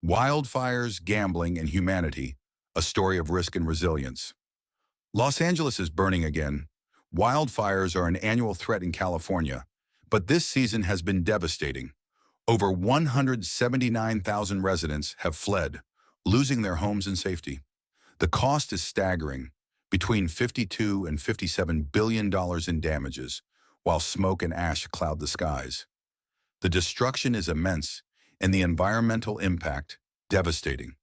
Wildfires, Gambling, and Humanity, a story of risk and resilience. Los Angeles is burning again. Wildfires are an annual threat in California, but this season has been devastating. Over 179,000 residents have fled, losing their homes and safety. The cost is staggering, between $52 and $57 billion in damages, while smoke and ash cloud the skies. The destruction is immense, and the environmental impact devastating.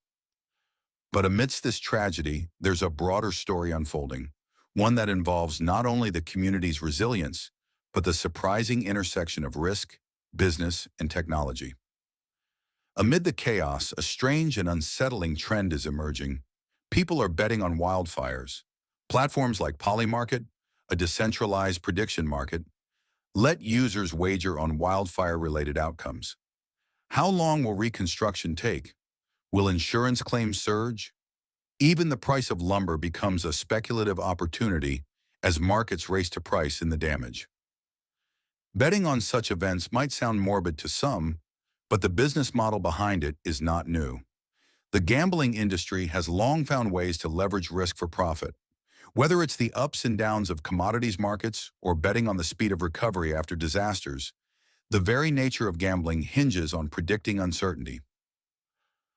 But amidst this tragedy, there's a broader story unfolding, one that involves not only the community's resilience, but the surprising intersection of risk, business, and technology. Amid the chaos, a strange and unsettling trend is emerging. People are betting on wildfires. Platforms like Polymarket, a decentralized prediction market, let users wager on wildfire-related outcomes. How long will reconstruction take? Will insurance claims surge? Even the price of lumber becomes a speculative opportunity as markets race to price in the damage. Betting on such events might sound morbid to some, but the business model behind it is not new. The gambling industry has long found ways to leverage risk for profit. Whether it's the ups and downs of commodities markets or betting on the speed of recovery after disasters, the very nature of gambling hinges on predicting uncertainty.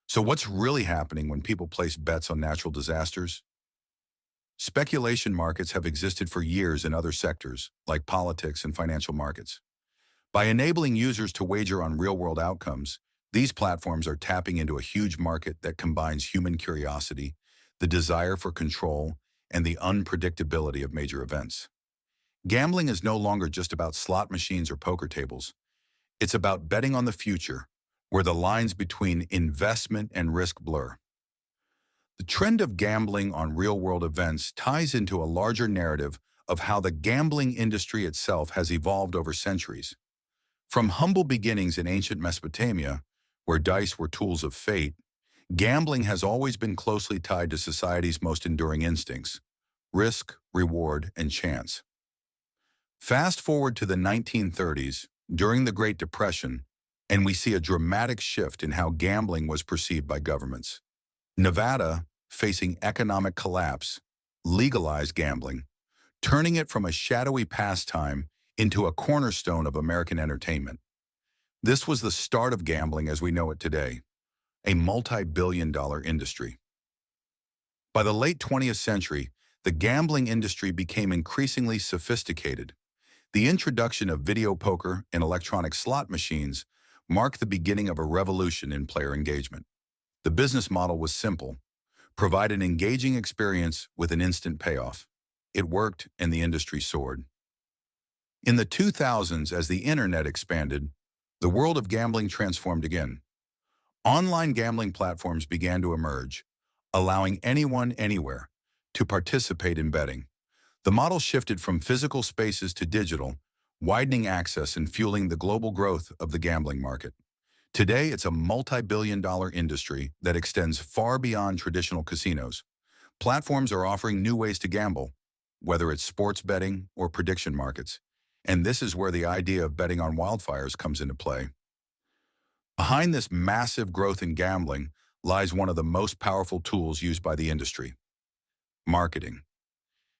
So what's really happening when people place bets on natural disasters? Speculation markets have existed for years in other sectors, like politics and financial markets. By enabling users to wager on real-world outcomes, these platforms are tapping into a huge market that combines human curiosity, the desire for control, and the unpredictability of major events. Gambling is no longer just about slot machines or poker tables. It's about betting on the future, where the lines between investment and risk blur. The trend of gambling on real-world events ties into a larger narrative of how the gambling industry itself has evolved over centuries. From humble beginnings in ancient Mesopotamia, where dice were tools of fate, gambling has always been closely tied to society's most enduring instincts: risk, reward, and chance. Fast forward to the 1930s, during the Great Depression, and we see a dramatic shift in how gambling was perceived by governments. Nevada, facing economic collapse, legalized gambling, turning it from a shadowy pastime into a cornerstone of American entertainment. This was the start of gambling as we know it today, a multi-billion-dollar industry. By the late 20th century, the gambling industry became increasingly sophisticated. The introduction of video poker and electronic slot machines marked the beginning of a revolution in player engagement. The business model was simple: provide an engaging experience with an instant payoff. It worked, and the industry soared. In the 2000s, as the internet expanded, the world of gambling transformed again. Online gambling platforms began to emerge, allowing anyone, anywhere, to participate in betting. The model shifted from physical spaces to digital, widening access and fueling the global growth of the gambling market. Today, it's a multi-billion-dollar industry that extends far beyond traditional casinos. Platforms are offering new ways to gamble, whether it's sports betting or prediction markets. And this is where the idea of betting on wildfires comes into play. Behind this massive growth in gambling lies one of the most powerful tools used by the industry: marketing.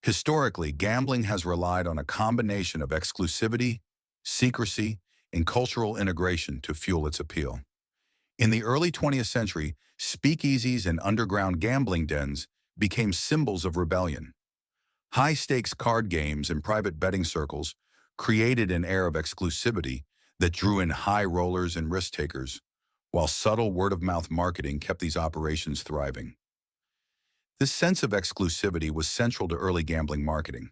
Historically, gambling has relied on a combination of exclusivity, secrecy, and cultural integration to fuel its appeal. In the early 20th century, speakeasies and underground gambling dens became symbols of rebellion. High-stakes card games and private betting circles created an air of exclusivity that drew in high rollers and risk-takers, while subtle word-of-mouth marketing kept these operations thriving. This sense of exclusivity was central to early gambling marketing.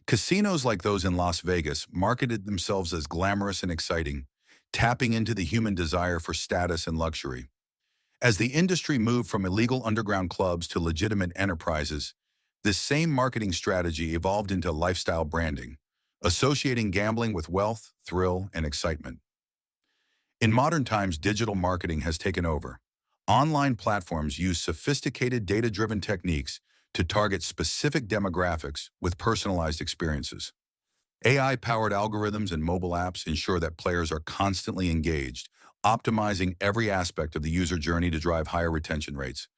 Casinos like those in Las Vegas marketed themselves as glamorous and exciting, tapping into the human desire for status and luxury. As the industry moved from illegal underground clubs to legitimate enterprises, this same marketing strategy evolved into lifestyle branding, associating gambling with wealth, thrill, and excitement. In modern times, digital marketing has taken over. Online platforms use sophisticated data-driven techniques to target specific demographics with personalized experiences. AI-powered algorithms and mobile apps ensure that players are constantly engaged, optimizing every aspect of the user journey to drive higher retention rates.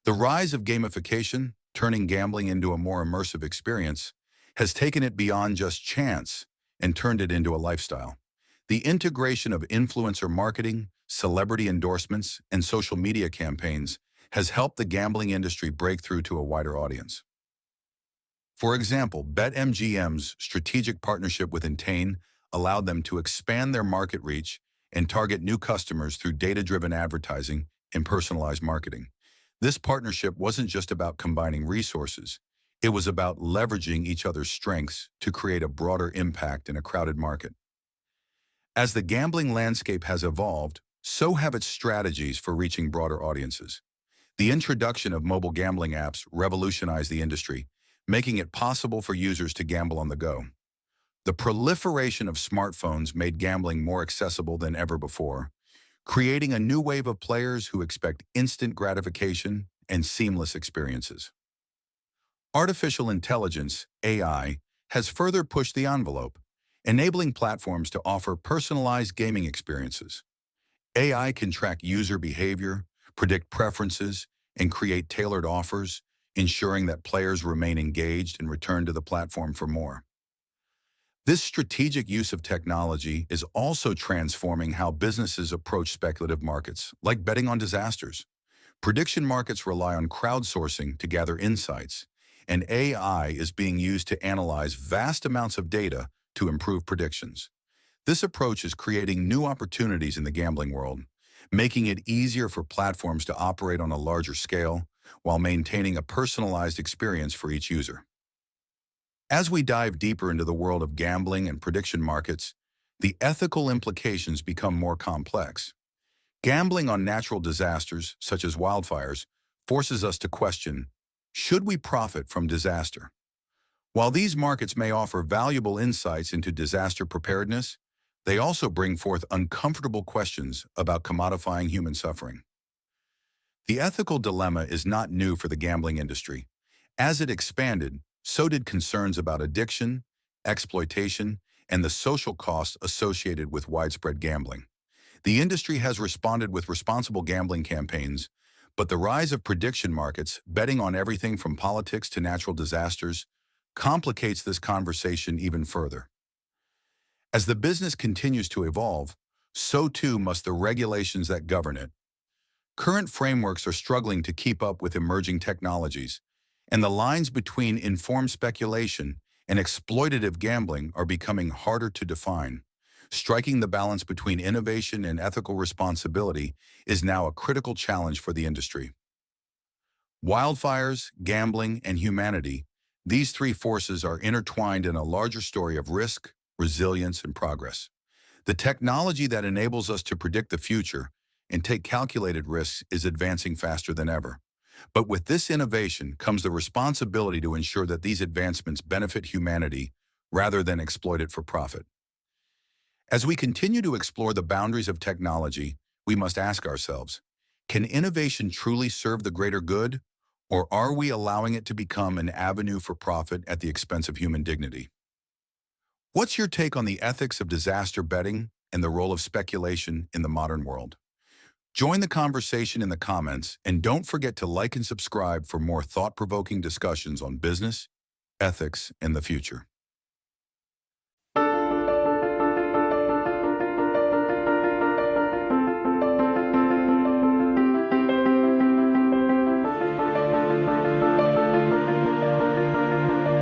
The rise of gamification, turning gambling into a more immersive experience, has taken it beyond just chance and turned it into a lifestyle. The integration of influencer marketing, celebrity endorsements, and social media campaigns has helped the gambling industry break through to a wider audience. For example, BetMGM's strategic partnership with Entain allowed them to expand their market reach and target new customers through data-driven advertising and personalized marketing. This partnership wasn't just about combining resources. It was about leveraging each other's strengths to create a broader impact in a crowded market. As the gambling landscape has evolved, so have its strategies for reaching broader audiences. The introduction of mobile gambling apps revolutionized the industry, making it possible for users to gamble on the go. The proliferation of smartphones made gambling more accessible than ever before, creating a new wave of players who expect instant gratification and seamless experiences. Artificial intelligence, AI, has further pushed the envelope, enabling platforms to offer personalized gaming experiences. AI can track user behavior, predict preferences, and create tailored offers, ensuring that players remain engaged and return to the platform for more. This strategic use of technology is also transforming how businesses approach speculative markets, like betting on disasters. Prediction markets rely on crowdsourcing to gather insights, and AI is being used to analyze vast amounts of data to improve predictions. This approach is creating new opportunities in the gambling world, making it easier for platforms to operate on a larger scale while maintaining a personalized experience for each user. As we dive deeper into the world of gambling and prediction markets, the ethical implications become more complex. Gambling on natural disasters, such as wildfires, forces us to question, should we profit from disaster? While these markets may offer valuable insights into disaster preparedness, they also bring forth uncomfortable questions about commodifying human suffering. The ethical dilemma is not new for the gambling industry. As it expanded, so did concerns about addiction, exploitation, and the social costs associated with widespread gambling. The industry has responded with responsible gambling campaigns, but the rise of prediction markets, betting on everything from politics to natural disasters, complicates this conversation even further. As the business continues to evolve, so too must the regulations that govern it. Current frameworks are struggling to keep up with emerging technologies, and the lines between informed speculation and exploitative gambling are becoming harder to define. Striking the balance between innovation and ethical responsibility is now a critical challenge for the industry. Wildfires, gambling, and humanity, these three forces are intertwined in a larger story of risk, resilience, and progress. The technology that enables us to predict the future and take calculated risks is advancing faster than ever. But with this innovation comes the responsibility to ensure that these advancements benefit humanity rather than exploit it for profit. As we continue to explore the boundaries of technology, we must ask ourselves, can innovation truly serve the greater good, or are we allowing it to become an avenue for profit at the expense of human dignity? What's your take on the ethics of disaster betting and the role of speculation in the modern world? Join the conversation in the comments, and don't forget to like and subscribe for more thought-provoking discussions on business, ethics, and the future.